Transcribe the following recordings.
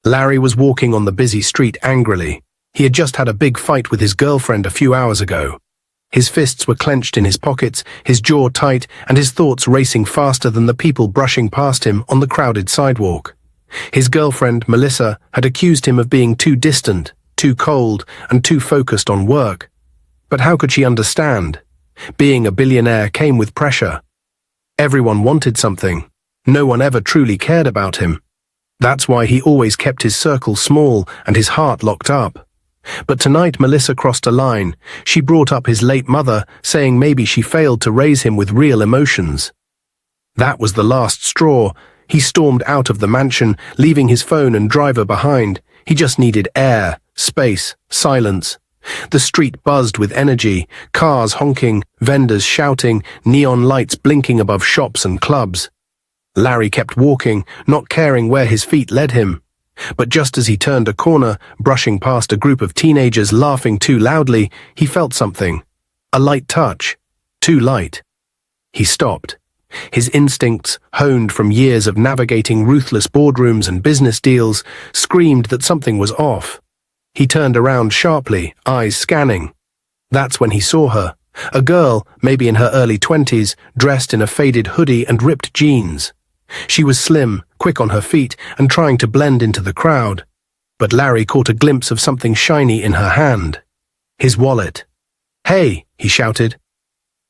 Larry was walking on the busy street angrily. He had just had a big fight with his girlfriend a few hours ago. His fists were clenched in his pockets, his jaw tight, and his thoughts racing faster than the people brushing past him on the crowded sidewalk. His girlfriend, Melissa, had accused him of being too distant, too cold, and too focused on work. But how could she understand? Being a billionaire came with pressure. Everyone wanted something. No one ever truly cared about him. That's why he always kept his circle small and his heart locked up. But tonight Melissa crossed a line. She brought up his late mother, saying maybe she failed to raise him with real emotions. That was the last straw. He stormed out of the mansion, leaving his phone and driver behind. He just needed air, space, silence. The street buzzed with energy, cars honking, vendors shouting, neon lights blinking above shops and clubs. Larry kept walking, not caring where his feet led him. But just as he turned a corner, brushing past a group of teenagers laughing too loudly, he felt something. A light touch. Too light. He stopped. His instincts, honed from years of navigating ruthless boardrooms and business deals, screamed that something was off. He turned around sharply, eyes scanning. That's when he saw her. A girl, maybe in her early 20s, dressed in a faded hoodie and ripped jeans. She was slim, quick on her feet, and trying to blend into the crowd. But Larry caught a glimpse of something shiny in her hand. His wallet. "Hey!" he shouted.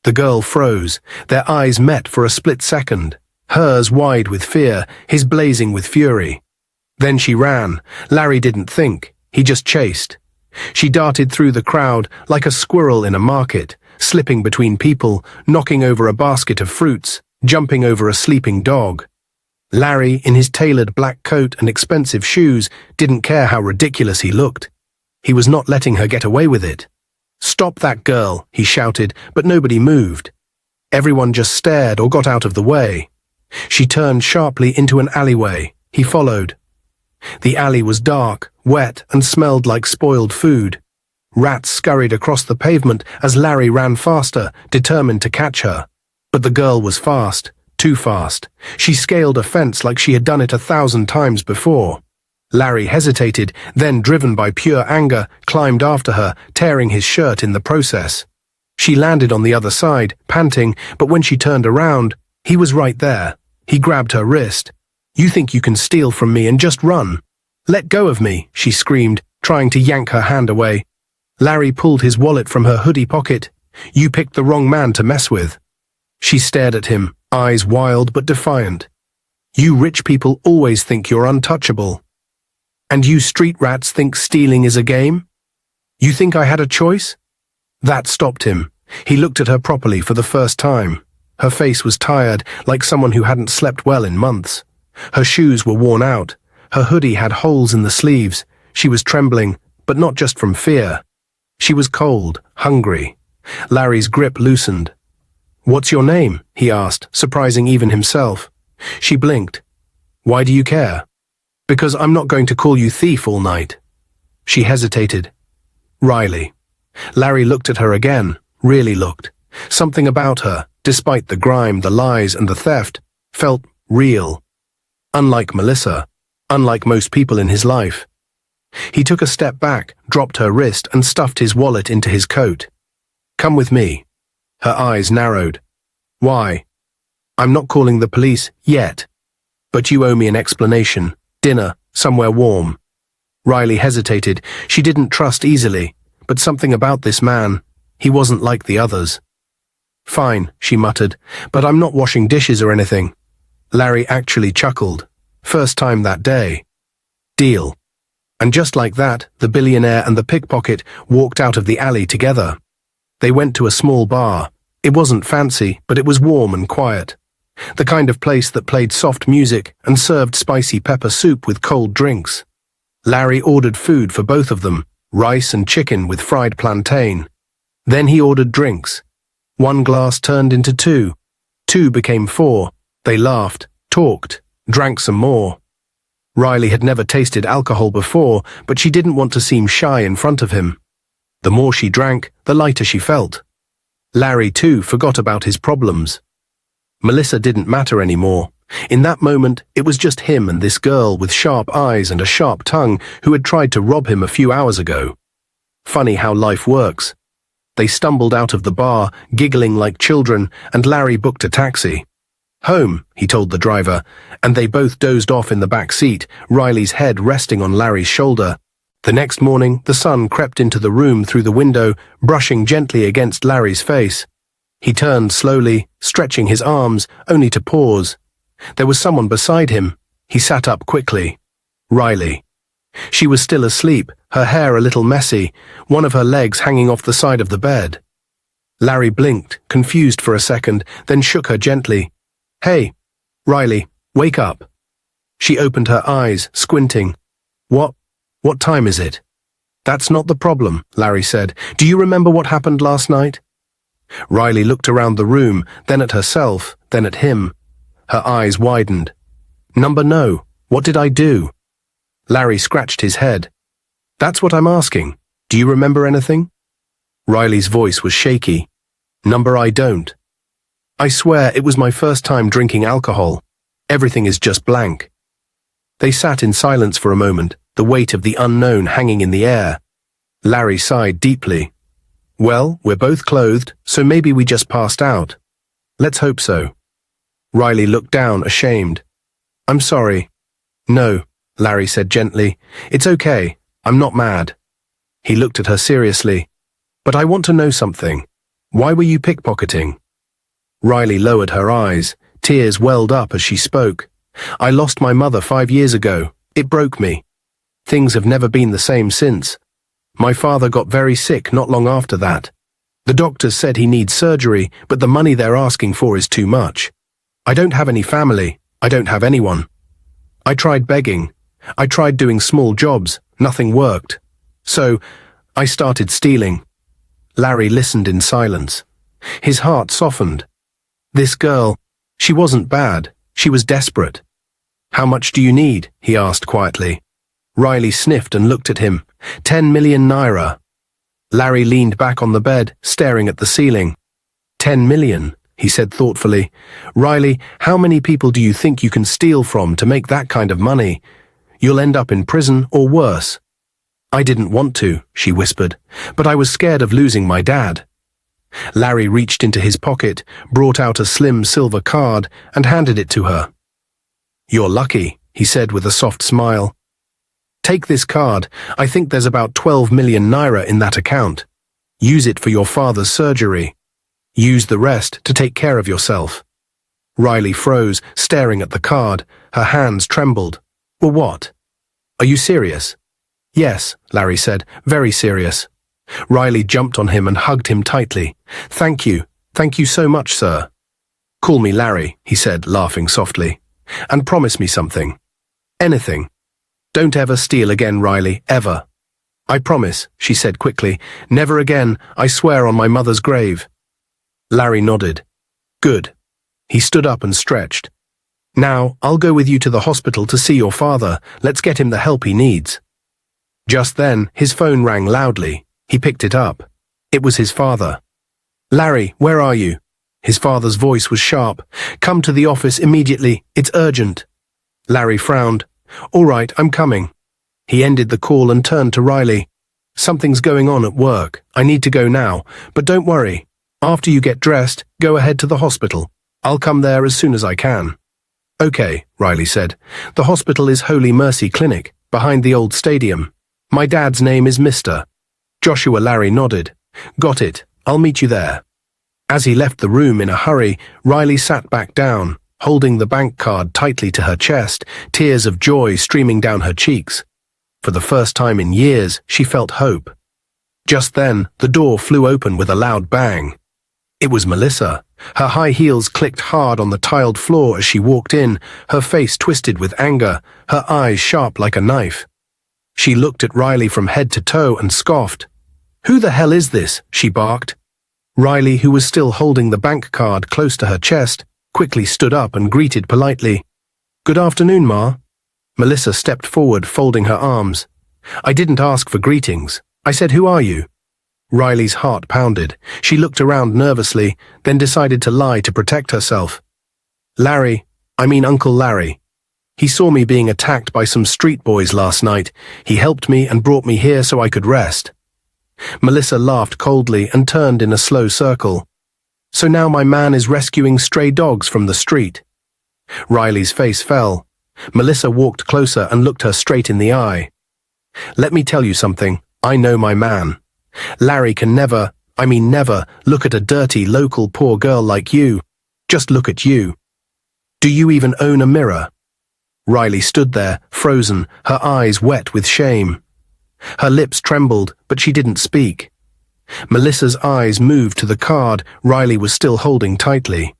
The girl froze. Their eyes met for a split second, hers wide with fear, his blazing with fury. Then she ran. Larry didn't think. He just chased. She darted through the crowd like a squirrel in a market, slipping between people, knocking over a basket of fruits, jumping over a sleeping dog. Larry, in his tailored black coat and expensive shoes, didn't care how ridiculous he looked. He was not letting her get away with it. "Stop that girl," he shouted, but nobody moved. Everyone just stared or got out of the way. She turned sharply into an alleyway. He followed. The alley was dark, wet, and smelled like spoiled food. Rats scurried across the pavement as Larry ran faster, determined to catch her. But the girl was fast, too fast. She scaled a fence like she had done it 1,000 times before. Larry hesitated, then, driven by pure anger, climbed after her, tearing his shirt in the process. She landed on the other side, panting, but when she turned around, he was right there. He grabbed her wrist. "You think you can steal from me and just run? Let go of me," she screamed, trying to yank her hand away. Larry pulled his wallet from her hoodie pocket. "You picked the wrong man to mess with." She stared at him, eyes wild but defiant. "You rich people always think you're untouchable. And you street rats think stealing is a game? You think I had a choice?" That stopped him. He looked at her properly for the first time. Her face was tired, like someone who hadn't slept well in months. Her shoes were worn out. Her hoodie had holes in the sleeves. She was trembling, but not just from fear. She was cold, hungry. Larry's grip loosened. "What's your name?" he asked, surprising even himself. She blinked. "Why do you care?" "Because I'm not going to call you thief all night." She hesitated. "Riley." Larry looked at her again, really looked. Something about her, despite the grime, the lies, and the theft, felt real. Unlike Melissa, unlike most people in his life. He took a step back, dropped her wrist, and stuffed his wallet into his coat. "Come with me." Her eyes narrowed. "Why?" "I'm not calling the police yet. But you owe me an explanation. Dinner, somewhere warm." Riley hesitated. She didn't trust easily, but something about this man, he wasn't like the others. "Fine," she muttered, "but I'm not washing dishes or anything." Larry actually chuckled. First time that day. "Deal." And just like that, the billionaire and the pickpocket walked out of the alley together. They went to a small bar. It wasn't fancy, but it was warm and quiet. The kind of place that played soft music and served spicy pepper soup with cold drinks. Larry ordered food for both of them, rice and chicken with fried plantain. Then he ordered drinks. One glass turned into two. Two became four. They laughed, talked, drank some more. Riley had never tasted alcohol before, but she didn't want to seem shy in front of him. The more she drank, the lighter she felt. Larry, too, forgot about his problems. Melissa didn't matter anymore. In that moment, it was just him and this girl with sharp eyes and a sharp tongue who had tried to rob him a few hours ago. Funny how life works. They stumbled out of the bar, giggling like children, and Larry booked a taxi. "Home," he told the driver, and they both dozed off in the back seat, Riley's head resting on Larry's shoulder. The next morning, the sun crept into the room through the window, brushing gently against Larry's face. He turned slowly, stretching his arms, only to pause. There was someone beside him. He sat up quickly. Riley. She was still asleep, her hair a little messy, one of her legs hanging off the side of the bed. Larry blinked, confused for a second, then shook her gently. "Hey, Riley, wake up." She opened her eyes, squinting. What time is it?" "That's not the problem," Larry said. "Do you remember what happened last night?" Riley looked around the room, then at herself, then at him. Her eyes widened. No. What did I do?" Larry scratched his head. "That's what I'm asking. Do you remember anything?" Riley's voice was shaky. "I don't. I swear it was my first time drinking alcohol. Everything is just blank." They sat in silence for a moment, the weight of the unknown hanging in the air. Larry sighed deeply. "Well, we're both clothed, so maybe we just passed out. Let's hope so." Riley looked down, ashamed. "I'm sorry." "No," Larry said gently. "It's okay. I'm not mad." He looked at her seriously. "But I want to know something. Why were you pickpocketing?" Riley lowered her eyes. Tears welled up as she spoke. "I lost my mother 5 years ago. It broke me. Things have never been the same since. My father got very sick not long after that. The doctors said he needs surgery, but the money they're asking for is too much. I don't have any family. I don't have anyone. I tried begging. I tried doing small jobs. Nothing worked. So, I started stealing." Larry listened in silence. His heart softened. This girl, she wasn't bad. She was desperate. "How much do you need?" he asked quietly. Riley sniffed and looked at him. 10 million naira. Larry leaned back on the bed, staring at the ceiling. 10 million, he said thoughtfully. "Riley, how many people do you think you can steal from to make that kind of money? You'll end up in prison or worse." "I didn't want to," she whispered, "but I was scared of losing my dad." Larry reached into his pocket, brought out a slim silver card, and handed it to her. "You're lucky," he said with a soft smile. "Take this card. I think there's about 12 million naira in that account. Use it for your father's surgery. Use the rest to take care of yourself." Riley froze, staring at the card. Her hands trembled. "Well, what? Are you serious?" "Yes," Larry said, "very serious." Riley jumped on him and hugged him tightly. "Thank you. Thank you so much, sir." "Call me Larry," he said, laughing softly. "And promise me something. Anything. Don't ever steal again, Riley, ever." "I promise," she said quickly. "Never again, I swear on my mother's grave." Larry nodded. "Good." He stood up and stretched. "Now, I'll go with you to the hospital to see your father. Let's get him the help he needs." Just then, his phone rang loudly. He picked it up. It was his father. "Larry, where are you?" His father's voice was sharp. "Come to the office immediately. It's urgent." Larry frowned. "All right, I'm coming." He ended the call and turned to Riley. "Something's going on at work. I need to go now, but don't worry. After you get dressed, go ahead to the hospital. I'll come there as soon as I can." "Okay," Riley said. "The hospital is Holy Mercy Clinic, behind the old stadium. My dad's name is Mr. Joshua." Larry nodded. "Got it. I'll meet you there." As he left the room in a hurry, Riley sat back down, holding the bank card tightly to her chest, tears of joy streaming down her cheeks. For the first time in years, she felt hope. Just then, the door flew open with a loud bang. It was Melissa. Her high heels clicked hard on the tiled floor as she walked in, her face twisted with anger, her eyes sharp like a knife. She looked at Riley from head to toe and scoffed. "Who the hell is this?" she barked. Riley, who was still holding the bank card close to her chest, quickly stood up and greeted politely. "Good afternoon, Ma." Melissa stepped forward, folding her arms. "I didn't ask for greetings. I said, who are you?" Riley's heart pounded. She looked around nervously, then decided to lie to protect herself. Uncle Larry. He saw me being attacked by some street boys last night. He helped me and brought me here so I could rest." Melissa laughed coldly and turned in a slow circle. "So now my man is rescuing stray dogs from the street." Riley's face fell. Melissa walked closer and looked her straight in the eye. "Let me tell you something. I know my man. Larry can never look at a dirty local poor girl like you. Just look at you. Do you even own a mirror?" Riley stood there, frozen, her eyes wet with shame. Her lips trembled, but she didn't speak. Melissa's eyes moved to the card Riley was still holding tightly.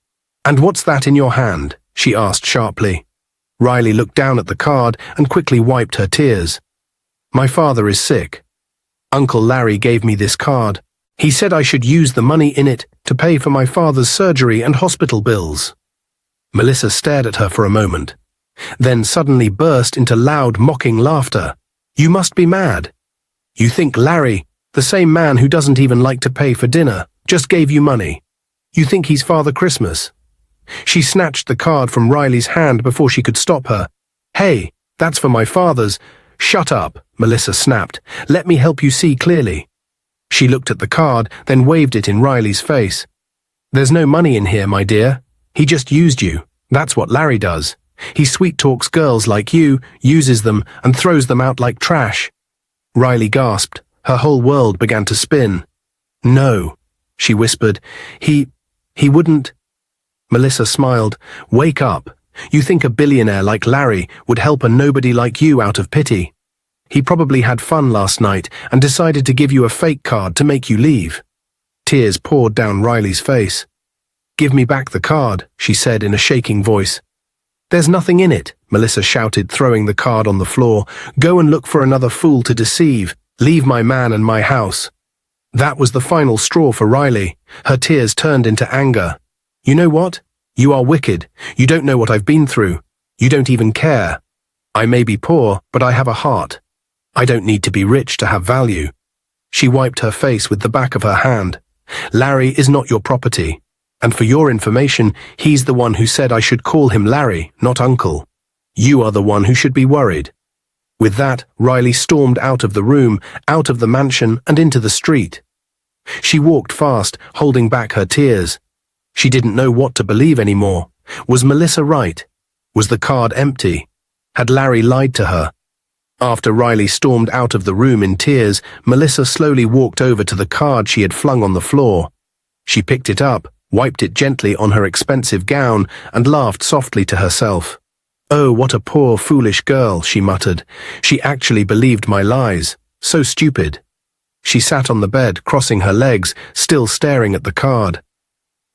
"And what's that in your hand?" she asked sharply. Riley looked down at the card and quickly wiped her tears. "My father is sick. Uncle Larry gave me this card. He said I should use the money in it to pay for my father's surgery and hospital bills." Melissa stared at her for a moment, then suddenly burst into loud, mocking laughter. "You must be mad. You think Larry, the same man who doesn't even like to pay for dinner, just gave you money. You think he's Father Christmas." She snatched the card from Riley's hand before she could stop her. "Hey, that's for my father's." "Shut up," Melissa snapped. "Let me help you see clearly." She looked at the card, then waved it in Riley's face. "There's no money in here, my dear. He just used you. That's what Larry does. He sweet-talks girls like you, uses them, and throws them out like trash." Riley gasped. Her whole world began to spin. "No," she whispered. He wouldn't." Melissa smiled. "Wake up. You think a billionaire like Larry would help a nobody like you out of pity? He probably had fun last night and decided to give you a fake card to make you leave." Tears poured down Riley's face. "Give me back the card," she said in a shaking voice. "There's nothing in it," Melissa shouted, throwing the card on the floor. "Go and look for another fool to deceive. Leave my man and my house." That was the final straw for Riley. Her tears turned into anger. "You know what? You are wicked. You don't know what I've been through. You don't even care. I may be poor, but I have a heart. I don't need to be rich to have value." She wiped her face with the back of her hand. "Larry is not your property. And for your information, he's the one who said I should call him Larry, not Uncle. You are the one who should be worried." With that, Riley stormed out of the room, out of the mansion, and into the street. She walked fast, holding back her tears. She didn't know what to believe anymore. Was Melissa right? Was the card empty? Had Larry lied to her? After Riley stormed out of the room in tears, Melissa slowly walked over to the card she had flung on the floor. She picked it up, wiped it gently on her expensive gown, and laughed softly to herself. "Oh, what a poor, foolish girl," she muttered. "She actually believed my lies. So stupid." She sat on the bed, crossing her legs, still staring at the card.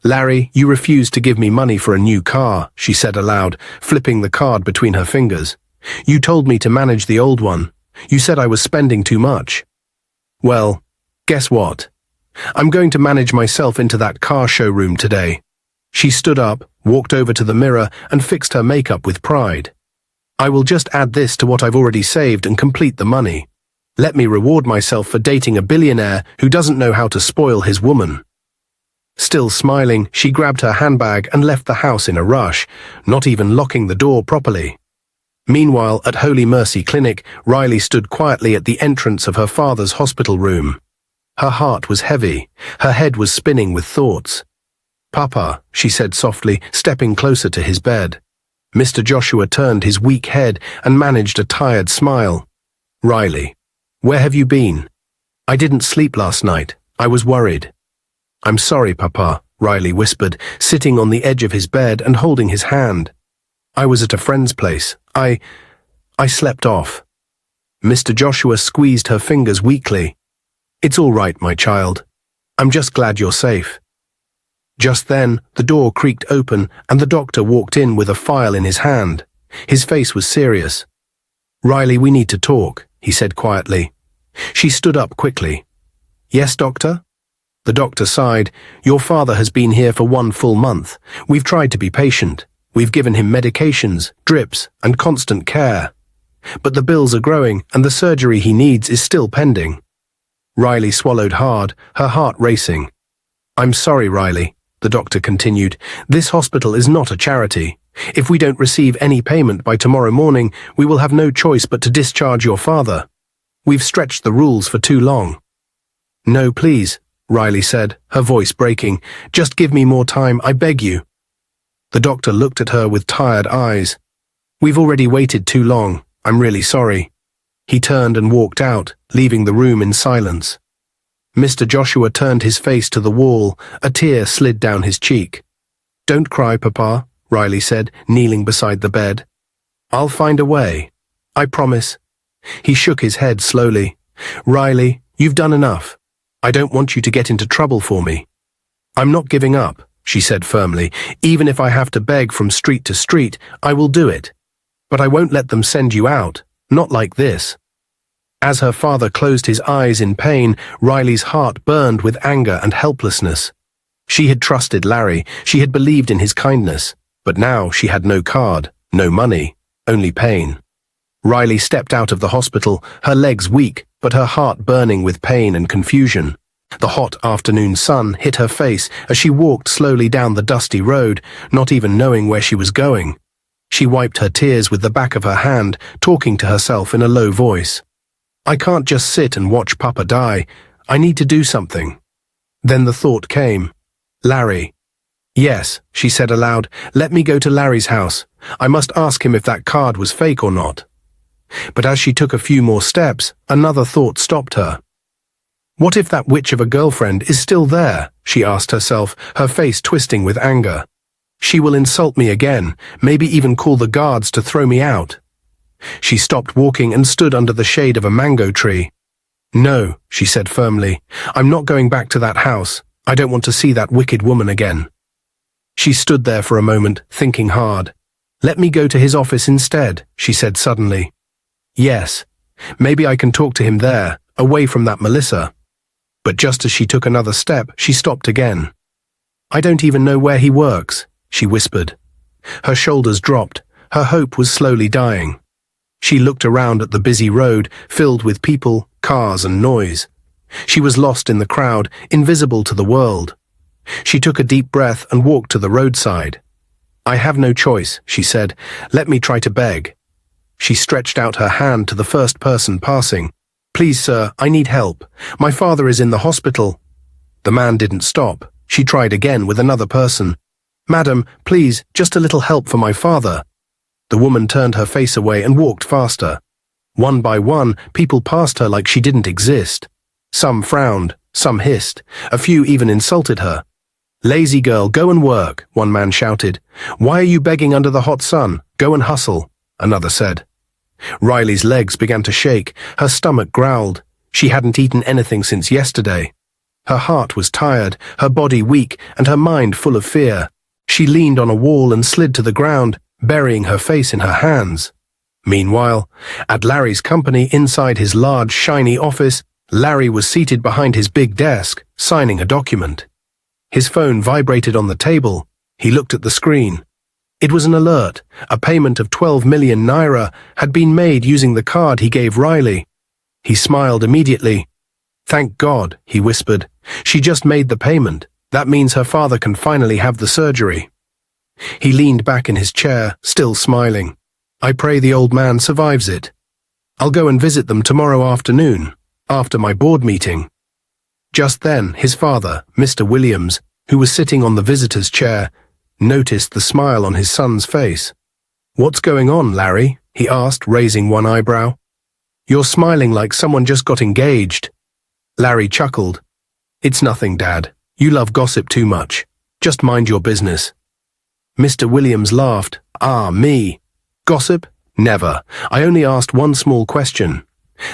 "Larry, you refused to give me money for a new car," she said aloud, flipping the card between her fingers. "You told me to manage the old one. You said I was spending too much. Well, guess what? I'm going to manage myself into that car showroom today." She stood up, walked over to the mirror, and fixed her makeup with pride. "I will just add this to what I've already saved and complete the money. Let me reward myself for dating a billionaire who doesn't know how to spoil his woman." Still smiling, she grabbed her handbag and left the house in a rush, not even locking the door properly. Meanwhile, at Holy Mercy Clinic, Riley stood quietly at the entrance of her father's hospital room. Her heart was heavy. Her head was spinning with thoughts. "Papa," she said softly, stepping closer to his bed. Mr. Joshua turned his weak head and managed a tired smile. "Riley, where have you been?" "I didn't sleep last night. I was worried." "I'm sorry, Papa," Riley whispered, sitting on the edge of his bed and holding his hand. "I was at a friend's place. I slept off." Mr. Joshua squeezed her fingers weakly. "It's all right, my child. I'm just glad you're safe." Just then, the door creaked open and the doctor walked in with a file in his hand. His face was serious. "Riley, we need to talk," he said quietly. She stood up quickly. "Yes, doctor?" The doctor sighed. "Your father has been here for 1 full month. We've tried to be patient. We've given him medications, drips, and constant care. But the bills are growing and the surgery he needs is still pending." Riley swallowed hard, her heart racing. "I'm sorry, Riley. the doctor continued. This hospital is not a charity. If we don't receive any payment by tomorrow morning, we will have no choice but to discharge your father. We've stretched the rules for too long. No, please, Riley said, her voice breaking. Just give me more time, I beg you. The doctor looked at her with tired eyes. We've already waited too long. I'm really sorry. He turned and walked out, leaving the room in silence. Mr. Joshua turned his face to the wall. A tear slid down his cheek. Don't cry, Papa, Riley said, kneeling beside the bed. I'll find a way. I promise. He shook his head slowly. Riley, you've done enough. I don't want you to get into trouble for me. I'm not giving up, she said firmly. Even if I have to beg from street to street, I will do it. But I won't let them send you out. Not like this. As her father closed his eyes in pain, Riley's heart burned with anger and helplessness. She had trusted Larry, she had believed in his kindness, but now she had no card, no money, only pain. Riley stepped out of the hospital, her legs weak, but her heart burning with pain and confusion. The hot afternoon sun hit her face as she walked slowly down the dusty road, not even knowing where she was going. She wiped her tears with the back of her hand, talking to herself in a low voice. I can't just sit and watch Papa die. I need to do something. Then the thought came. Larry. Yes, she said aloud, let me go to Larry's house. I must ask him if that card was fake or not. But as she took a few more steps, another thought stopped her. What if that witch of a girlfriend is still there? She asked herself, her face twisting with anger. She will insult me again, maybe even call the guards to throw me out. She stopped walking and stood under the shade of a mango tree. No, she said firmly, I'm not going back to that house. I don't want to see that wicked woman again. She stood there for a moment, thinking hard. Let me go to his office instead, she said suddenly. Yes, maybe I can talk to him there, away from that Melissa. But just as she took another step, she stopped again. I don't even know where he works, she whispered. Her shoulders dropped, her hope was slowly dying. She looked around at the busy road, filled with people, cars and noise. She was lost in the crowd, invisible to the world. She took a deep breath and walked to the roadside. I have no choice, she said. Let me try to beg. She stretched out her hand to the first person passing. Please, sir, I need help. My father is in the hospital. The man didn't stop. She tried again with another person. Madam, please, just a little help for my father. The woman turned her face away and walked faster. One by one, people passed her like she didn't exist. Some frowned, some hissed, a few even insulted her. Lazy girl, go and work, one man shouted. Why are you begging under the hot sun? Go and hustle, another said. Riley's legs began to shake, her stomach growled. She hadn't eaten anything since yesterday. Her heart was tired, her body weak, and her mind full of fear. She leaned on a wall and slid to the ground, burying her face in her hands. Meanwhile, at Larry's company inside his large, shiny office, Larry was seated behind his big desk, signing a document. His phone vibrated on the table. He looked at the screen. It was an alert. A payment of 12 million naira had been made using the card he gave Riley. He smiled immediately. Thank God, he whispered. She just made the payment. That means her father can finally have the surgery. He leaned back in his chair, still smiling. I pray the old man survives it. I'll go and visit them tomorrow afternoon, after my board meeting. Just then, his father, Mr. Williams, who was sitting on the visitor's chair, noticed the smile on his son's face. What's going on, Larry? He asked, raising one eyebrow. You're smiling like someone just got engaged. Larry chuckled. It's nothing, Dad. You love gossip too much. Just mind your business. Mr. Williams laughed. Ah, me. Gossip? Never. I only asked one small question.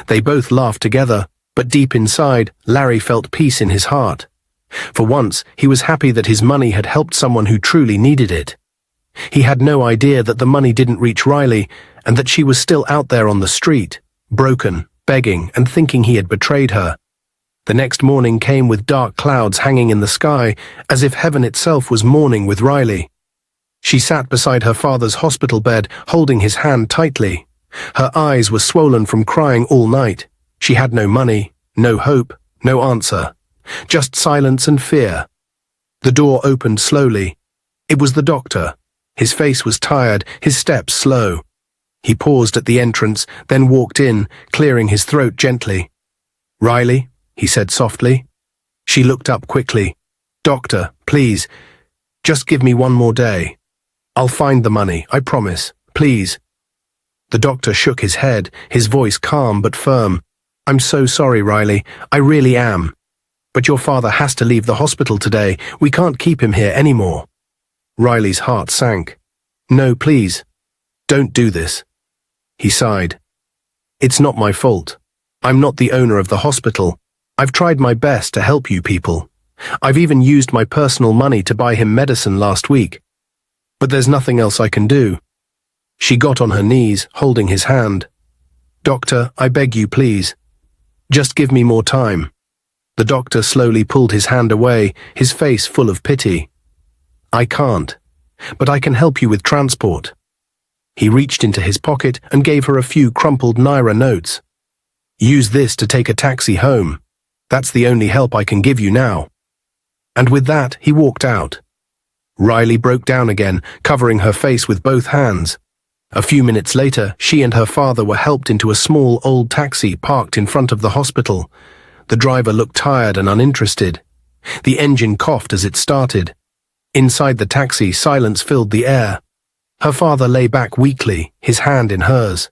They both laughed together, but deep inside, Larry felt peace in his heart. For once, he was happy that his money had helped someone who truly needed it. He had no idea that the money didn't reach Riley, and that she was still out there on the street, broken, begging, and thinking he had betrayed her. The next morning came with dark clouds hanging in the sky, as if heaven itself was mourning with Riley. She sat beside her father's hospital bed, holding his hand tightly. Her eyes were swollen from crying all night. She had no money, no hope, no answer. Just silence and fear. The door opened slowly. It was the doctor. His face was tired, his steps slow. He paused at the entrance, then walked in, clearing his throat gently. "Riley," he said softly. She looked up quickly. "Doctor, please, just give me one more day. I'll find the money, I promise, please." The doctor shook his head, his voice calm but firm. "I'm so sorry, Riley, I really am. But your father has to leave the hospital today. We can't keep him here anymore." Riley's heart sank. "No, please, don't do this." He sighed. "It's not my fault. I'm not the owner of the hospital. I've tried my best to help you people. I've even used my personal money to buy him medicine last week. But there's nothing else I can do." She got on her knees, holding his hand. "Doctor, I beg you, please. Just give me more time." The doctor slowly pulled his hand away, his face full of pity. "I can't, but I can help you with transport." He reached into his pocket and gave her a few crumpled Naira notes. "Use this to take a taxi home. That's the only help I can give you now." And with that, he walked out. Riley broke down again, covering her face with both hands. A few minutes later, she and her father were helped into a small old taxi parked in front of the hospital. The driver looked tired and uninterested. The engine coughed as it started. Inside the taxi, silence filled the air. Her father lay back weakly, his hand in hers.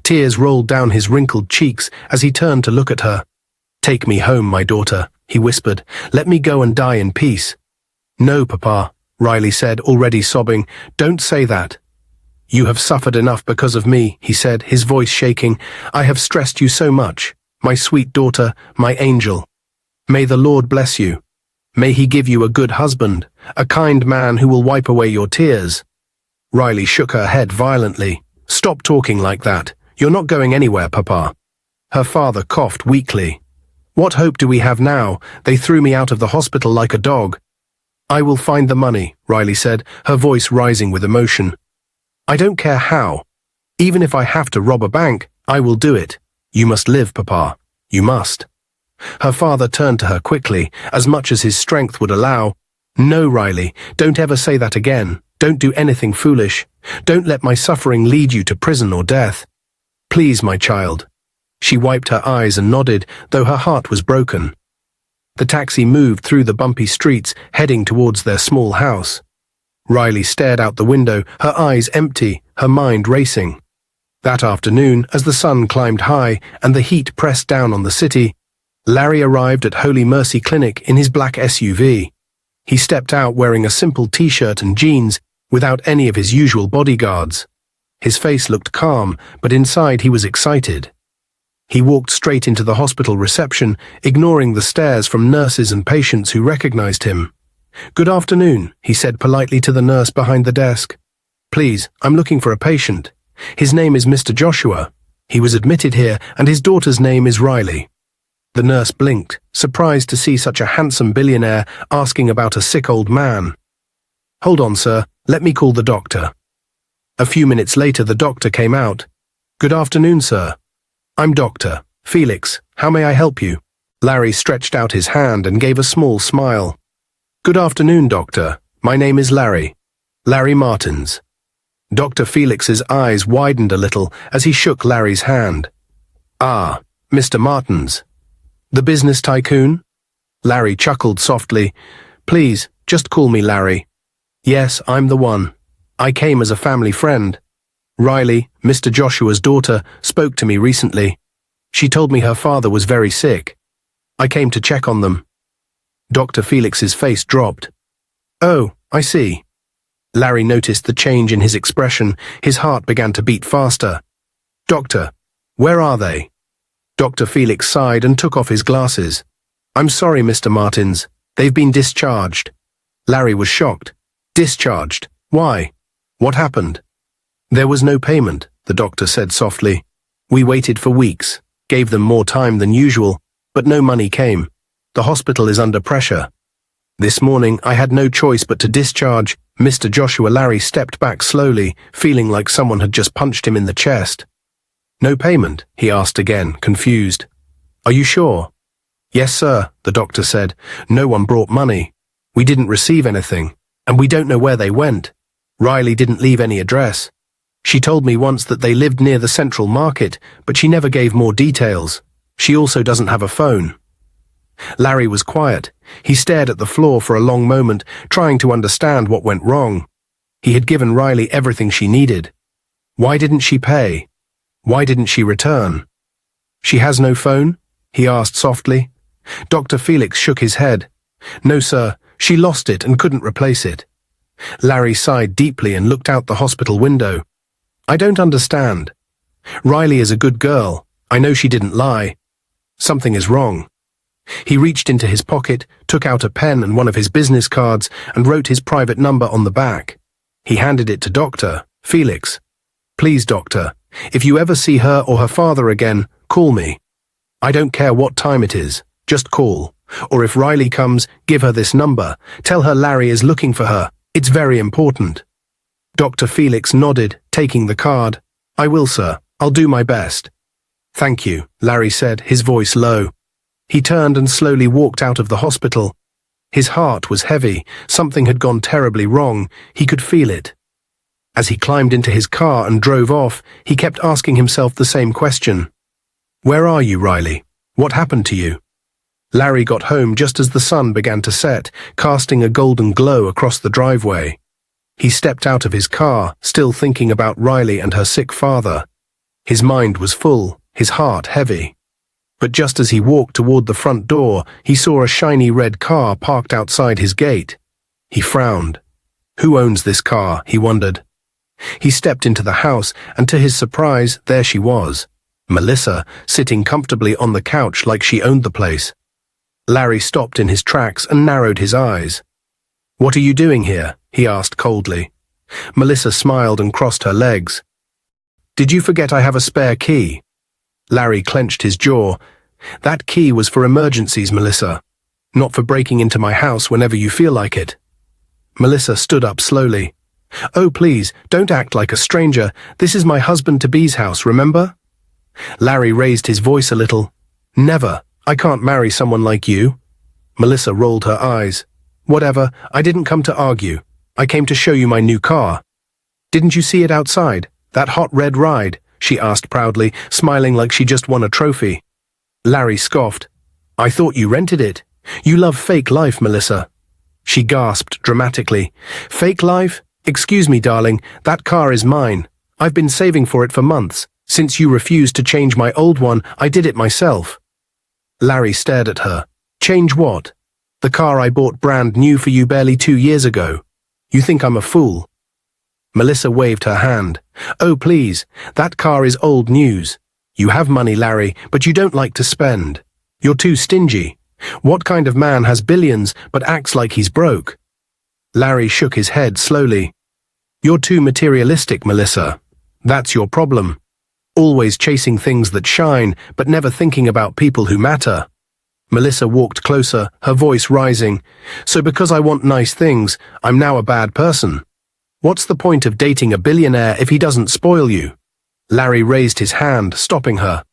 Tears rolled down his wrinkled cheeks as he turned to look at her. "Take me home, my daughter," he whispered. "Let me go and die in peace." "No, Papa," Riley said, already sobbing. "Don't say that." "You have suffered enough because of me," he said, his voice shaking. "I have stressed you so much, my sweet daughter, my angel. May the Lord bless you. May he give you a good husband, a kind man who will wipe away your tears." Riley shook her head violently. "Stop talking like that. You're not going anywhere, Papa." Her father coughed weakly. "What hope do we have now? They threw me out of the hospital like a dog." "I will find the money," Riley said, her voice rising with emotion. "I don't care how. Even if I have to rob a bank, I will do it. You must live, Papa. You must." Her father turned to her quickly, as much as his strength would allow. "No, Riley, don't ever say that again. Don't do anything foolish. Don't let my suffering lead you to prison or death. Please, my child." She wiped her eyes and nodded, though her heart was broken. The taxi moved through the bumpy streets, heading towards their small house. Riley stared out the window, her eyes empty, her mind racing. That afternoon, as the sun climbed high and the heat pressed down on the city, Larry arrived at Holy Mercy Clinic in his black SUV. He stepped out wearing a simple t-shirt and jeans, without any of his usual bodyguards. His face looked calm, but inside he was excited. He walked straight into the hospital reception, ignoring the stares from nurses and patients who recognized him. "Good afternoon," he said politely to the nurse behind the desk. "Please, I'm looking for a patient. His name is Mr. Joshua. He was admitted here, and his daughter's name is Riley." The nurse blinked, surprised to see such a handsome billionaire asking about a sick old man. "Hold on, sir. Let me call the doctor." A few minutes later, the doctor came out. "Good afternoon, sir. I'm Dr. Felix. How may I help you?" Larry stretched out his hand and gave a small smile. "Good afternoon, doctor. My name is Larry. Larry Martins." Dr. Felix's eyes widened a little as he shook Larry's hand. "Ah, Mr. Martins. The business tycoon?" Larry chuckled softly. "Please, just call me Larry." "Yes, I'm the one. I came as a family friend. Riley, Mr. Joshua's daughter, spoke to me recently. She told me her father was very sick. I came to check on them." Dr. Felix's face dropped. "Oh, I see." Larry noticed the change in his expression. His heart began to beat faster. "Doctor, where are they?" Dr. Felix sighed and took off his glasses. "I'm sorry, Mr. Martins. They've been discharged." Larry was shocked. "Discharged? Why? What happened?" "There was no payment," the doctor said softly. "We waited for weeks, gave them more time than usual, but no money came. The hospital is under pressure. This morning I had no choice but to discharge Mr. Joshua." Larry stepped back slowly, feeling like someone had just punched him in the chest. "No payment?" he asked again, confused. "Are you sure?" "Yes, sir," the doctor said. "No one brought money." We didn't receive anything, and we don't know where they went. Riley didn't leave any address. She told me once that they lived near the Central Market, but she never gave more details. She also doesn't have a phone." Larry was quiet. He stared at the floor for a long moment, trying to understand what went wrong. He had given Riley everything she needed. Why didn't she pay? Why didn't she return? "She has no phone?" he asked softly. Dr. Felix shook his head. "No, sir. She lost it and couldn't replace it." Larry sighed deeply and looked out the hospital window. "I don't understand. Riley is a good girl. I know she didn't lie. Something is wrong." He reached into his pocket, took out a pen and one of his business cards, and wrote his private number on the back. He handed it to Dr. Felix. "Please, doctor, if you ever see her or her father again, call me. I don't care what time it is, just call. Or if Riley comes, give her this number. Tell her Larry is looking for her. It's very important." Dr. Felix nodded, taking the card. "I will, sir. I'll do my best." "Thank you," Larry said, his voice low. He turned and slowly walked out of the hospital. His heart was heavy. Something had gone terribly wrong. He could feel it. As he climbed into his car and drove off, he kept asking himself the same question. "Where are you, Riley? What happened to you?" Larry got home just as the sun began to set, casting a golden glow across the driveway. He stepped out of his car, still thinking about Riley and her sick father. His mind was full, his heart heavy. But just as he walked toward the front door, he saw a shiny red car parked outside his gate. He frowned. Who owns this car, he wondered. He stepped into the house, and to his surprise, there she was. Melissa, sitting comfortably on the couch like she owned the place. Larry stopped in his tracks and narrowed his eyes. "What are you doing here?" he asked coldly. Melissa smiled and crossed her legs. "Did you forget I have a spare key?" Larry clenched his jaw. "That key was for emergencies, Melissa. Not for breaking into my house whenever you feel like it." Melissa stood up slowly. "Oh, please, don't act like a stranger. This is my husband-to-be's house, remember?" Larry raised his voice a little. "Never. I can't marry someone like you." Melissa rolled her eyes. "Whatever, I didn't come to argue. I came to show you my new car." "Didn't you see it outside? That hot red ride?" she asked proudly, smiling like she just won a trophy. Larry scoffed. "I thought you rented it. You love fake life, Melissa." She gasped dramatically. "Fake life? Excuse me, darling, that car is mine. I've been saving for it for months. Since you refused to change my old one, I did it myself." Larry stared at her. "Change what? The car I bought brand new for you barely 2 years ago. You think I'm a fool?" Melissa waved her hand. "Oh, please, that car is old news. You have money, Larry, but you don't like to spend. You're too stingy. What kind of man has billions but acts like he's broke?" Larry shook his head slowly. "You're too materialistic, Melissa. That's your problem. Always chasing things that shine, but never thinking about people who matter." Melissa walked closer, her voice rising. "So because I want nice things, I'm now a bad person? What's the point of dating a billionaire if he doesn't spoil you?" Larry raised his hand, stopping her.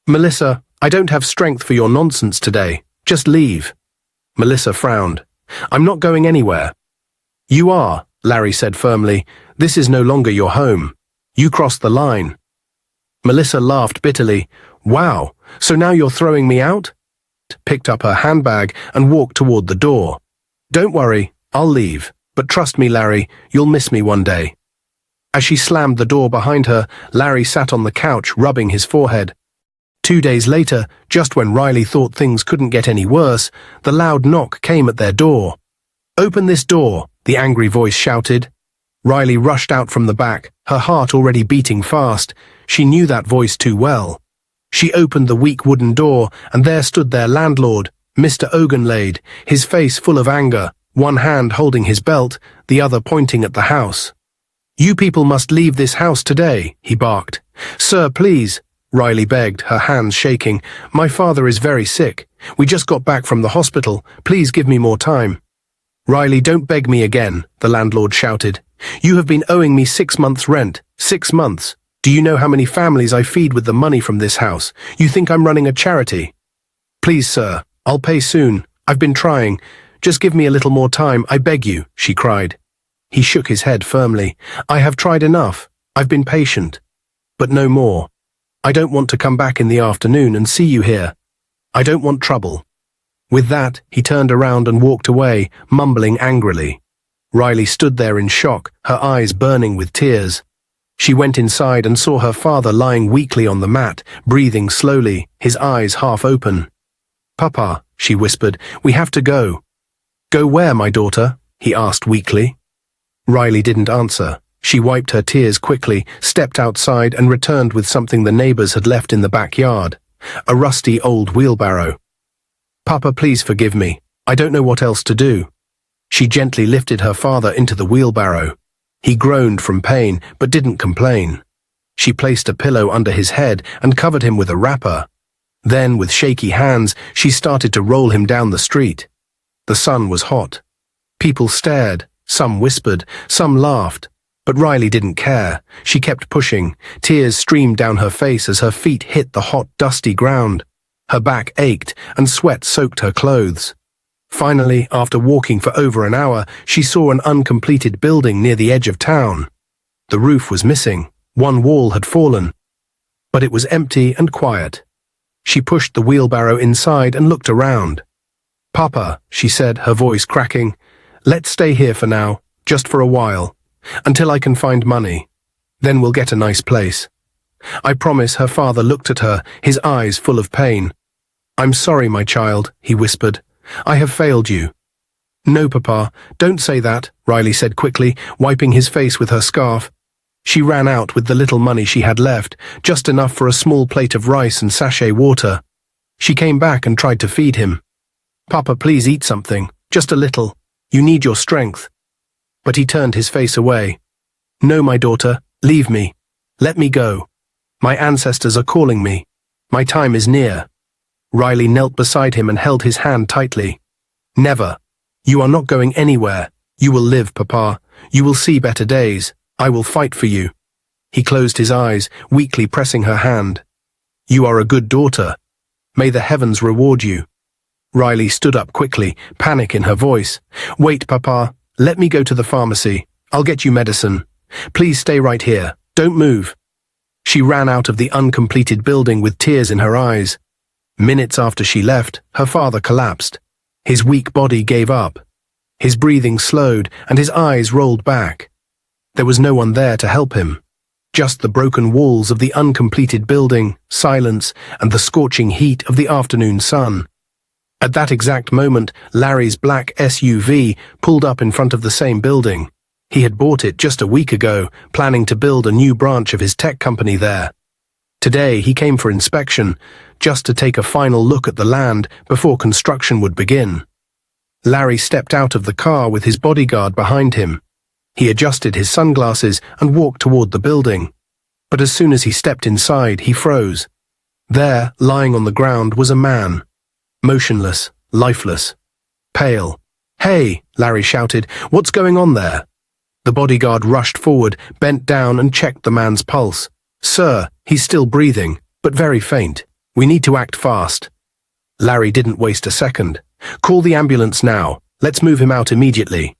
"Melissa, I don't have strength for your nonsense today. Just leave." Melissa frowned. "I'm not going anywhere." "You are," Larry said firmly. "This is no longer your home. You crossed the line." Melissa laughed bitterly. "Wow, so now you're throwing me out?" Picked up her handbag and walked toward the door. "Don't worry, I'll leave. But trust me, Larry, you'll miss me one day." As she slammed the door behind her, Larry sat on the couch, rubbing his forehead. 2 days later, just when Riley thought things couldn't get any worse, the loud knock came at their door. "Open this door," the angry voice shouted. Riley rushed out from the back, her heart already beating fast. She knew that voice too well. She opened the weak wooden door, and there stood their landlord, Mr. Ogunlade, his face full of anger, one hand holding his belt, the other pointing at the house. "You people must leave this house today," he barked. "Sir, please," Riley begged, her hands shaking. "My father is very sick. We just got back from the hospital. Please give me more time." "Riley, don't beg me again," the landlord shouted. "You have been owing me 6 months' rent. 6 months. Do you know how many families I feed with the money from this house? You think I'm running a charity?" "Please, sir, I'll pay soon. I've been trying. Just give me a little more time, I beg you, she cried. He shook his head firmly. I have tried enough. I've been patient. But no more. I don't want to come back in the afternoon and see you here. I don't want trouble. With that, he turned around and walked away, mumbling angrily. Riley stood there in shock, her eyes burning with tears. She went inside and saw her father lying weakly on the mat, breathing slowly, his eyes half open. Papa, she whispered, we have to go. Go where, my daughter? He asked weakly. Riley didn't answer. She wiped her tears quickly, stepped outside and returned with something the neighbors had left in the backyard. A rusty old wheelbarrow. Papa, please forgive me. I don't know what else to do. She gently lifted her father into the wheelbarrow. He groaned from pain, but didn't complain. She placed a pillow under his head and covered him with a wrapper. Then, with shaky hands, she started to roll him down the street. The sun was hot. People stared, some whispered, some laughed. But Riley didn't care. She kept pushing. Tears streamed down her face as her feet hit the hot, dusty ground. Her back ached, and sweat soaked her clothes. Finally, after walking for over an hour, she saw an uncompleted building near the edge of town. The roof was missing. One wall had fallen. But it was empty and quiet. She pushed the wheelbarrow inside and looked around. Papa, she said, her voice cracking, let's stay here for now, just for a while. Until I can find money. Then we'll get a nice place. I promise. Her father looked at her, his eyes full of pain. I'm sorry, my child, he whispered. I have failed you. No, Papa, don't say that, Riley said quickly, wiping his face with her scarf. She ran out with the little money she had left, just enough for a small plate of rice and sachet water. She came back and tried to feed him. Papa, please eat something, just a little. You need your strength. But he turned his face away. No, my daughter, leave me. Let me go. My ancestors are calling me. My time is near. Riley knelt beside him and held his hand tightly. Never. You are not going anywhere. You will live, Papa. You will see better days. I will fight for you. He closed his eyes, weakly pressing her hand. You are a good daughter. May the heavens reward you. Riley stood up quickly, panic in her voice. Wait, Papa. Let me go to the pharmacy. I'll get you medicine. Please stay right here. Don't move. She ran out of the uncompleted building with tears in her eyes. Minutes after she left, her father collapsed. His weak body gave up. His breathing slowed and his eyes rolled back. There was no one there to help him. Just the broken walls of the uncompleted building, silence, and the scorching heat of the afternoon sun. At that exact moment, Larry's black SUV pulled up in front of the same building. He had bought it just a week ago, planning to build a new branch of his tech company there. Today, he came for inspection, just to take a final look at the land before construction would begin. Larry stepped out of the car with his bodyguard behind him. He adjusted his sunglasses and walked toward the building. But as soon as he stepped inside, he froze. There, lying on the ground, was a man. Motionless, lifeless, pale. Hey, Larry shouted, what's going on there? The bodyguard rushed forward, bent down and checked the man's pulse. Sir, he's still breathing, but very faint. We need to act fast. Larry didn't waste a second. Call the ambulance now. Let's move him out immediately.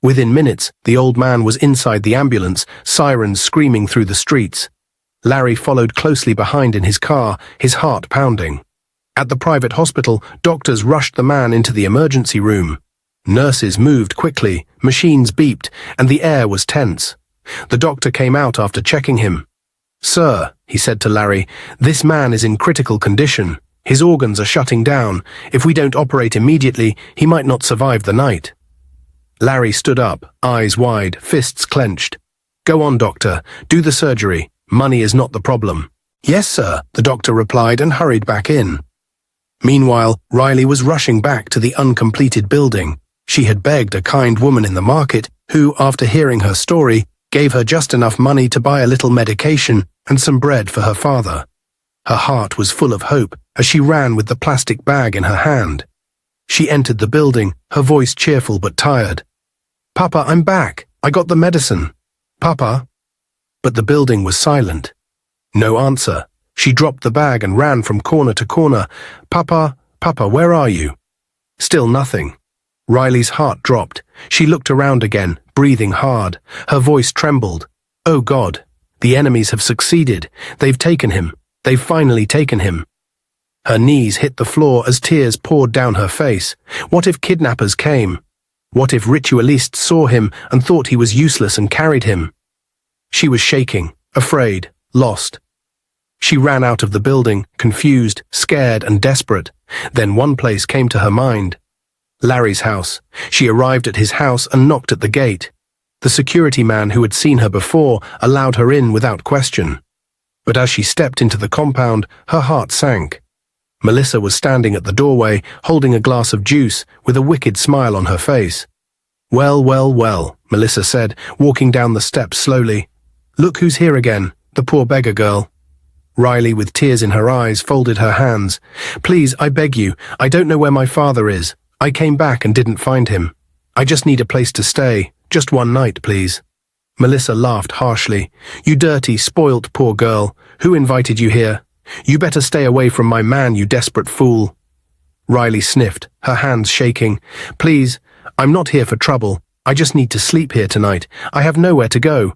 Within minutes, the old man was inside the ambulance, sirens screaming through the streets. Larry followed closely behind in his car, his heart pounding. At the private hospital, doctors rushed the man into the emergency room. Nurses moved quickly, machines beeped, and the air was tense. The doctor came out after checking him. Sir, he said to Larry, this man is in critical condition. His organs are shutting down. If we don't operate immediately, he might not survive the night. Larry stood up, eyes wide, fists clenched. Go on, doctor. Do the surgery. Money is not the problem. Yes, sir, the doctor replied and hurried back in. Meanwhile, Riley was rushing back to the uncompleted building. She had begged a kind woman in the market who, after hearing her story, gave her just enough money to buy a little medication and some bread for her father. Her heart was full of hope as she ran with the plastic bag in her hand. She entered the building, her voice cheerful but tired. Papa, I'm back. I got the medicine. Papa. But the building was silent. No answer. She dropped the bag and ran from corner to corner. Papa, Papa, where are you? Still nothing. Riley's heart dropped. She looked around again, breathing hard. Her voice trembled. Oh God, the enemies have succeeded. They've taken him. They've finally taken him. Her knees hit the floor as tears poured down her face. What if kidnappers came? What if ritualists saw him and thought he was useless and carried him? She was shaking, afraid, lost. She ran out of the building, confused, scared, and desperate. Then one place came to her mind. Larry's house. She arrived at his house and knocked at the gate. The security man who had seen her before allowed her in without question. But as she stepped into the compound, her heart sank. Melissa was standing at the doorway, holding a glass of juice, with a wicked smile on her face. Well, well, well, Melissa said, walking down the steps slowly. Look who's here again, the poor beggar girl. Riley, with tears in her eyes, folded her hands. Please, I beg you, I don't know where my father is. I came back and didn't find him. I just need a place to stay, just one night, please. Melissa laughed harshly. You dirty, spoilt poor girl. Who invited you here? You better stay away from my man, you desperate fool. Riley sniffed, her hands shaking. Please, I'm not here for trouble. I just need to sleep here tonight. I have nowhere to go.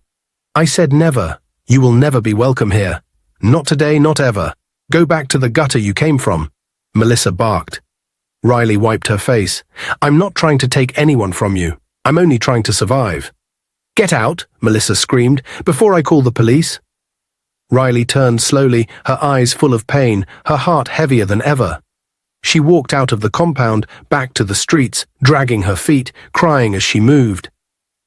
I said never. You will never be welcome here. Not today, not ever. Go back to the gutter you came from. Melissa barked. Riley wiped her face. I'm not trying to take anyone from you. I'm only trying to survive. Get out, Melissa screamed, before I call the police. Riley turned slowly, her eyes full of pain, her heart heavier than ever. She walked out of the compound, back to the streets, dragging her feet, crying as she moved.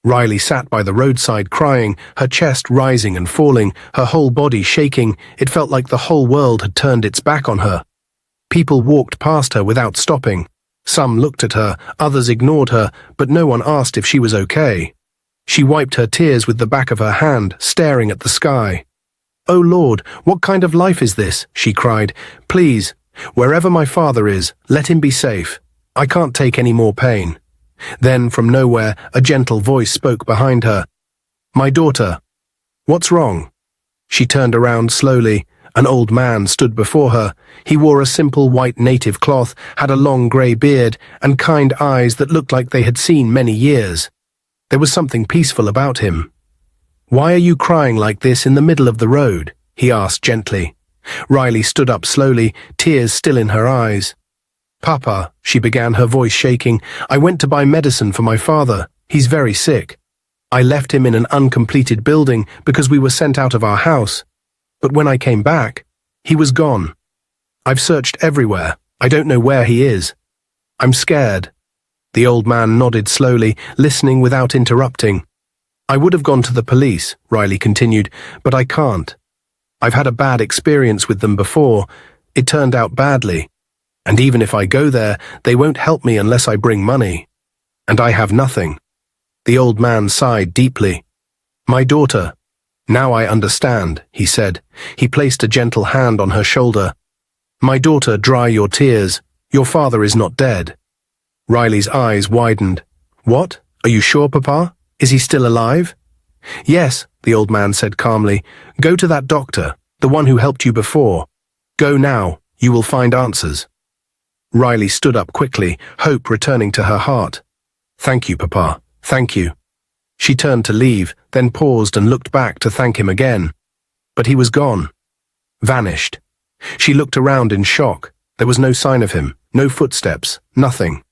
Riley sat by the roadside crying, her chest rising and falling, her whole body shaking. It felt like the whole world had turned its back on her. People walked past her without stopping. Some looked at her, others ignored her, but no one asked if she was okay. She wiped her tears with the back of her hand, staring at the sky. Oh Lord, what kind of life is this? She cried. Please, wherever my father is, let him be safe. I can't take any more pain. Then, from nowhere, a gentle voice spoke behind her. My daughter. What's wrong? She turned around slowly. An old man stood before her. He wore a simple white native cloth, had a long grey beard, and kind eyes that looked like they had seen many years. There was something peaceful about him. Why are you crying like this in the middle of the road? He asked gently. Riley stood up slowly, tears still in her eyes. Papa, she began, her voice shaking, I went to buy medicine for my father. He's very sick. I left him in an uncompleted building because we were sent out of our house. But when I came back, he was gone. I've searched everywhere. I don't know where he is. I'm scared. The old man nodded slowly, listening without interrupting. I would have gone to the police, Riley continued, but I can't. I've had a bad experience with them before. It turned out badly. And even if I go there, they won't help me unless I bring money. And I have nothing. The old man sighed deeply. My daughter. Now I understand, he said. He placed a gentle hand on her shoulder. My daughter, dry your tears. Your father is not dead. Riley's eyes widened. What? Are you sure, Papa? Is he still alive? Yes, the old man said calmly. Go to that doctor, the one who helped you before. Go now. You will find answers. Riley stood up quickly, hope returning to her heart. Thank you, Papa. Thank you. She turned to leave, then paused and looked back to thank him again. But he was gone. Vanished. She looked around in shock. There was no sign of him, no footsteps, nothing.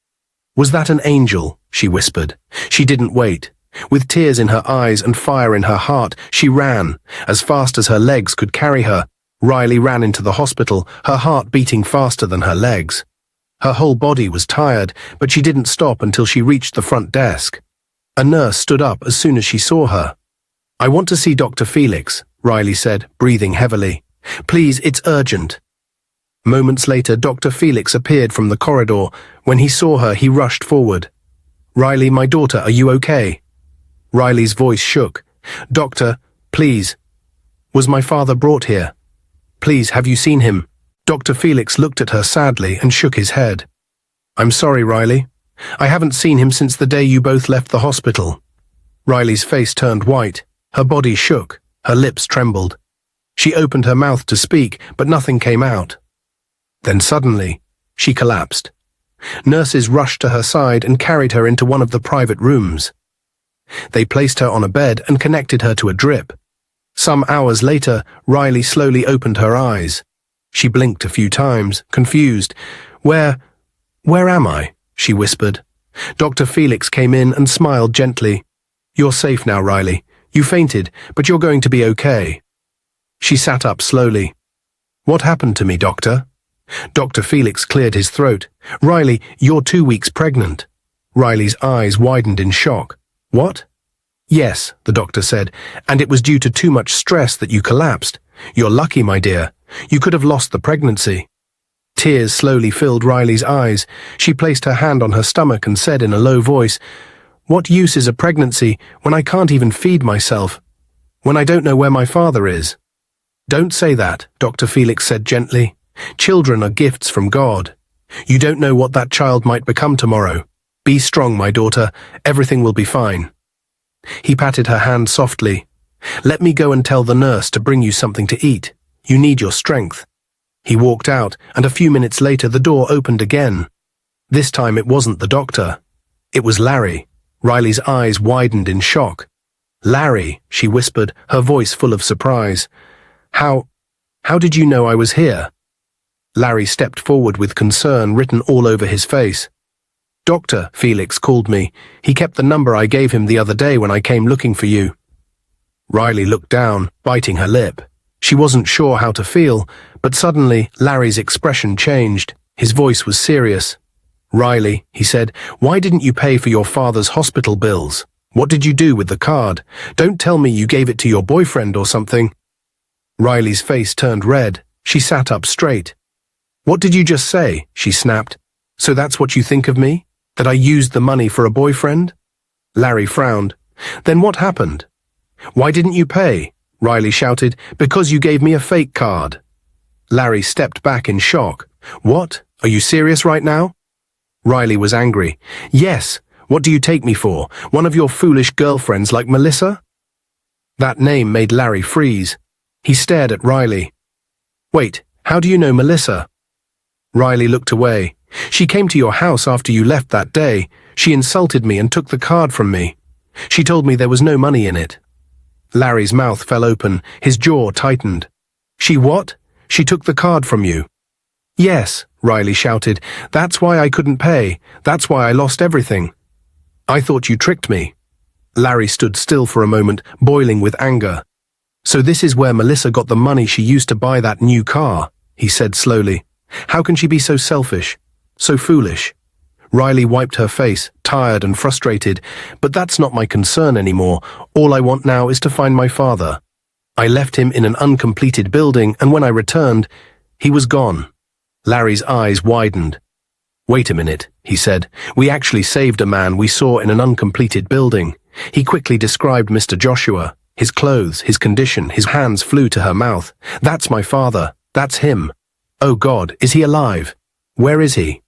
Was that an angel? She whispered. She didn't wait. With tears in her eyes and fire in her heart, she ran. As fast as her legs could carry her, Riley ran into the hospital, her heart beating faster than her legs. Her whole body was tired, but she didn't stop until she reached the front desk. A nurse stood up as soon as she saw her. I want to see Dr. Felix, Riley said, breathing heavily. Please, it's urgent. Moments later, Dr. Felix appeared from the corridor. When he saw her, he rushed forward. Riley, my daughter, are you okay? Riley's voice shook. Doctor, please. Was my father brought here? Please, have you seen him? Dr. Felix looked at her sadly and shook his head. I'm sorry, Riley. I haven't seen him since the day you both left the hospital. Riley's face turned white. Her body shook. Her lips trembled. She opened her mouth to speak, but nothing came out. Then suddenly, she collapsed. Nurses rushed to her side and carried her into one of the private rooms. They placed her on a bed and connected her to a drip. Some hours later, Riley slowly opened her eyes. She blinked a few times, confused. Where am I?" she whispered. Dr. Felix came in and smiled gently. "You're safe now, Riley. You fainted, but you're going to be okay." She sat up slowly. "What happened to me, doctor?" Dr. Felix cleared his throat. "Riley, you're 2 weeks pregnant." Riley's eyes widened in shock. "What?" "Yes," the doctor said, "and it was due to too much stress that you collapsed. You're lucky, my dear. You could have lost the pregnancy." Tears slowly filled Riley's eyes. She placed her hand on her stomach and said in a low voice, "What use is a pregnancy when I can't even feed myself? When I don't know where my father is?" "Don't say that," Dr. Felix said gently. "Children are gifts from God. You don't know what that child might become tomorrow. Be strong, my daughter. Everything will be fine." He patted her hand softly. "Let me go and tell the nurse to bring you something to eat. You need your strength." He walked out, and a few minutes later the door opened again. This time it wasn't the doctor. It was Larry. Riley's eyes widened in shock. "Larry," she whispered, her voice full of surprise. How did you know I was here?" Larry stepped forward with concern written all over his face. "Dr. Felix called me. He kept the number I gave him the other day when I came looking for you." Riley looked down, biting her lip. She wasn't sure how to feel, but suddenly Larry's expression changed. His voice was serious. "Riley," he said, "why didn't you pay for your father's hospital bills? What did you do with the card? Don't tell me you gave it to your boyfriend or something." Riley's face turned red. She sat up straight. "What did you just say?" she snapped. "So that's what you think of me? That I used the money for a boyfriend?" Larry frowned. "Then what happened?" "Why didn't you pay?" Riley shouted. "Because you gave me a fake card." Larry stepped back in shock. "What? Are you serious right now?" Riley was angry. "Yes. What do you take me for? One of your foolish girlfriends like Melissa?" That name made Larry freeze. He stared at Riley. "Wait, how do you know Melissa?" Riley looked away. "She came to your house after you left that day. She insulted me and took the card from me. She told me there was no money in it." Larry's mouth fell open. His jaw tightened. "She what? She took the card from you?" "Yes," Riley shouted. "That's why I couldn't pay. That's why I lost everything." "I thought you tricked me." Larry stood still for a moment, boiling with anger. "So this is where Melissa got the money she used to buy that new car," he said slowly. "How can she be so selfish? So foolish?" Riley wiped her face, tired and frustrated. "But that's not my concern anymore. All I want now is to find my father. I left him in an uncompleted building, and when I returned, he was gone." Larry's eyes widened. "Wait a minute," he said. "We actually saved a man we saw in an uncompleted building." He quickly described Mr. Joshua. His clothes, his condition, his hands flew to her mouth. "That's my father. That's him. Oh God, is he alive? Where is he?"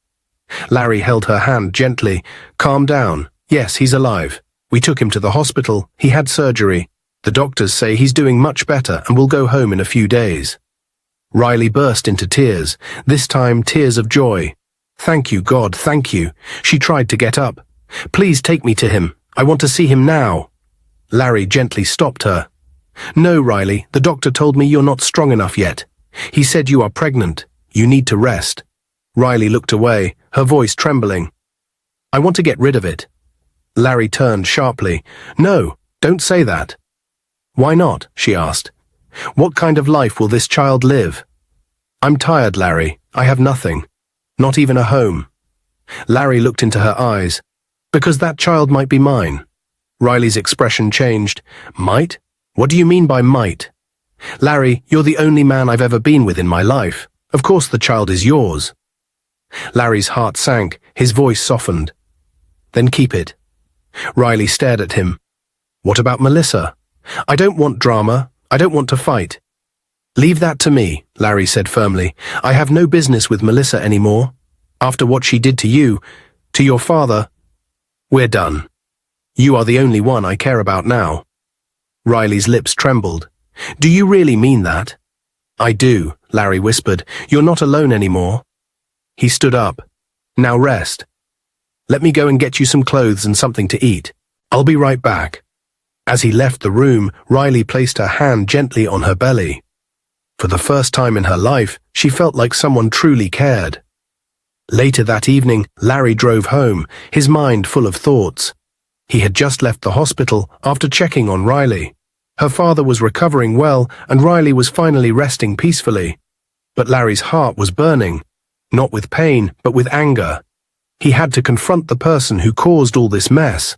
Larry held her hand gently. "Calm down. Yes, he's alive. We took him to the hospital. He had surgery. The doctors say he's doing much better and will go home in a few days." Riley burst into tears, this time tears of joy. "Thank you, God, thank you." She tried to get up. "Please take me to him. I want to see him now." Larry gently stopped her. "No, Riley, the doctor told me you're not strong enough yet. He said you are pregnant. You need to rest." Riley looked away, her voice trembling. "I want to get rid of it." Larry turned sharply. "No, don't say that." "Why not?" she asked. "What kind of life will this child live?" "I'm tired, Larry. I have nothing. Not even a home." Larry looked into her eyes. "Because that child might be mine." Riley's expression changed. "Might? What do you mean by might?" "Larry, you're the only man I've ever been with in my life. Of course the child is yours." Larry's heart sank, his voice softened. "Then keep it." Riley stared at him. "What about Melissa?" "I don't want drama. I don't want to fight." "Leave that to me," Larry said firmly. "I have no business with Melissa anymore. After what she did to you, to your father, we're done. You are the only one I care about now." Riley's lips trembled. "Do you really mean that?" "I do," Larry whispered. "You're not alone anymore." He stood up. Now rest. Let me go and get you some clothes and something to eat. I'll be right back." As he left the room, Riley placed her hand gently on her belly. For the first time in her life, she felt like someone truly cared. Later that evening, Larry drove home, his mind full of thoughts. He had just left the hospital after checking on Riley. Her father was recovering well, and Riley was finally resting peacefully. But Larry's heart was burning, not with pain, but with anger. He had to confront the person who caused all this mess.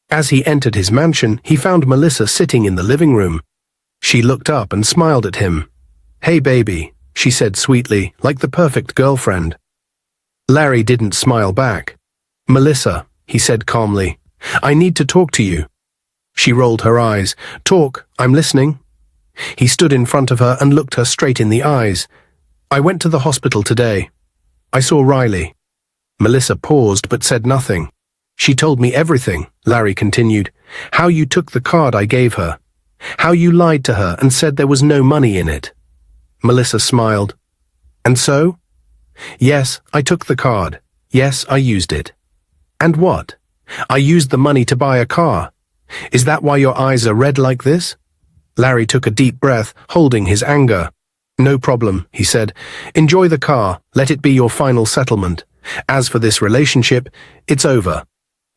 As he entered his mansion, he found Melissa sitting in the living room. She looked up and smiled at him. "Hey, baby," she said sweetly, like the perfect girlfriend. Larry didn't smile back. "Melissa," he said calmly, "I need to talk to you." She rolled her eyes. "Talk, I'm listening." He stood in front of her and looked her straight in the eyes. "I went to the hospital today. I saw Riley." Melissa paused but said nothing. "She told me everything," Larry continued. "How you took the card I gave her. How you lied to her and said there was no money in it." Melissa smiled. "And so?" "Yes, I took the card. Yes, I used it." "And what?" "I used the money to buy a car. Is that why your eyes are red like this?" Larry took a deep breath, holding his anger. "No problem," he said. "Enjoy the car. Let it be your final settlement. As for this relationship, it's over."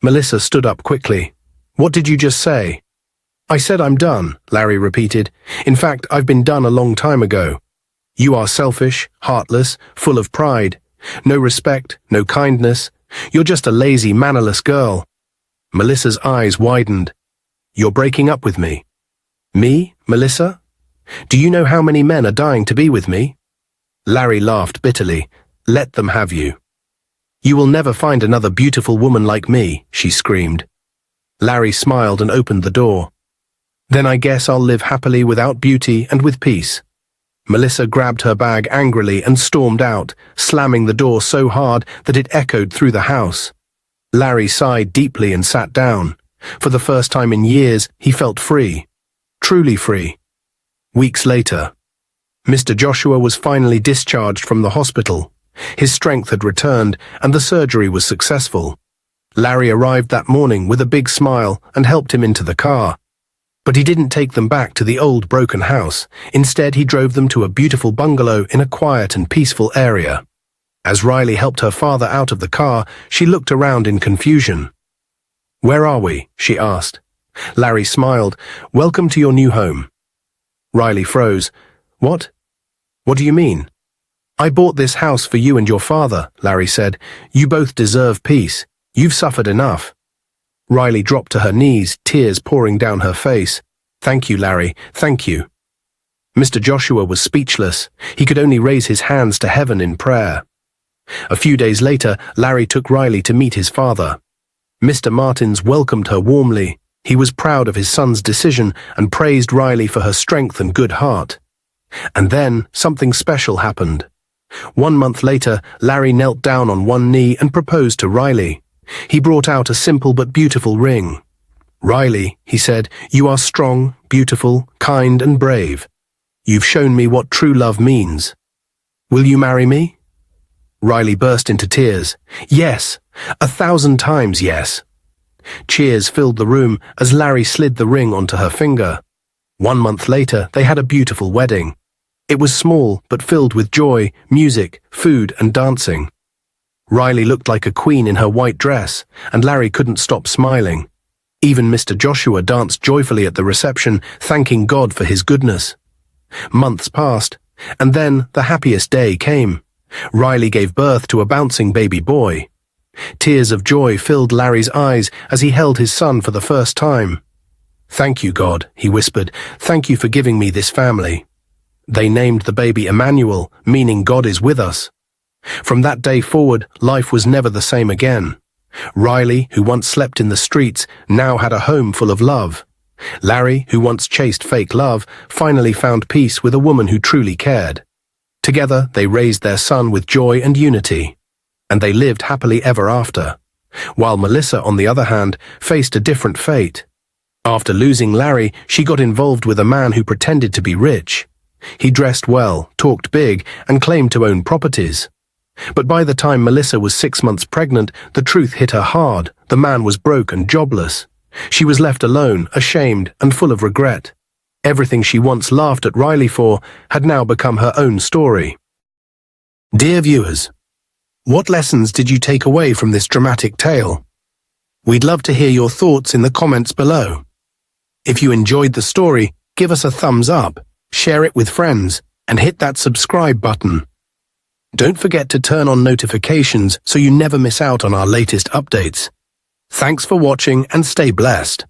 Melissa stood up quickly. "What did you just say?" "I said I'm done," Larry repeated. "In fact, I've been done a long time ago. You are selfish, heartless, full of pride. No respect, no kindness. You're just a lazy, mannerless girl." Melissa's eyes widened. "You're breaking up with me?" "Me, Melissa? Do you know how many men are dying to be with me?" Larry laughed bitterly. "Let them have you." "You will never find another beautiful woman like me," she screamed. Larry smiled and opened the door. "Then I guess I'll live happily without beauty and with peace." Melissa grabbed her bag angrily and stormed out, slamming the door so hard that it echoed through the house. Larry sighed deeply and sat down. For the first time in years, he felt free. Truly free. Weeks later, Mr. Joshua was finally discharged from the hospital. His strength had returned, and the surgery was successful. Larry arrived that morning with a big smile and helped him into the car. But he didn't take them back to the old broken house. Instead, he drove them to a beautiful bungalow in a quiet and peaceful area. As Riley helped her father out of the car, she looked around in confusion. "Where are we?" she asked. Larry smiled. "Welcome to your new home." Riley froze. "What? What do you mean?" "I bought this house for you and your father," Larry said. "You both deserve peace. You've suffered enough." Riley dropped to her knees, tears pouring down her face. "Thank you, Larry, thank you." Mr. Joshua was speechless. He could only raise his hands to heaven in prayer. A few days later, Larry took Riley to meet his father. Mr. Martins welcomed her warmly. He was proud of his son's decision and praised Riley for her strength and good heart. And then, something special happened. 1 month later, Larry knelt down on one knee and proposed to Riley. He brought out a simple but beautiful ring. "Riley," he said, "you are strong, beautiful, kind and brave. You've shown me what true love means. Will you marry me?" Riley burst into tears. "Yes, 1,000 times yes." Cheers filled the room as Larry slid the ring onto her finger. 1 month later, they had a beautiful wedding. It was small, but filled with joy, music, food and dancing. Riley looked like a queen in her white dress, and Larry couldn't stop smiling. Even Mr. Joshua danced joyfully at the reception, thanking God for his goodness. Months passed, and then the happiest day came. Riley gave birth to a bouncing baby boy. Tears of joy filled Larry's eyes as he held his son for the first time. "Thank you, God," he whispered. "Thank you for giving me this family." They named the baby Emmanuel, meaning God is with us. From that day forward, life was never the same again. Riley, who once slept in the streets, now had a home full of love. Larry, who once chased fake love, finally found peace with a woman who truly cared. Together, they raised their son with joy and unity. And they lived happily ever after. While Melissa, on the other hand, faced a different fate. After losing Larry, she got involved with a man who pretended to be rich. He dressed well, talked big, and claimed to own properties. But by the time Melissa was 6 months pregnant, the truth hit her hard. The man was broke and jobless. She was left alone, ashamed, and full of regret. Everything she once laughed at Riley for had now become her own story. Dear viewers, what lessons did you take away from this dramatic tale? We'd love to hear your thoughts in the comments below. If you enjoyed the story, give us a thumbs up, share it with friends, and hit that subscribe button. Don't forget to turn on notifications so you never miss out on our latest updates. Thanks for watching and stay blessed.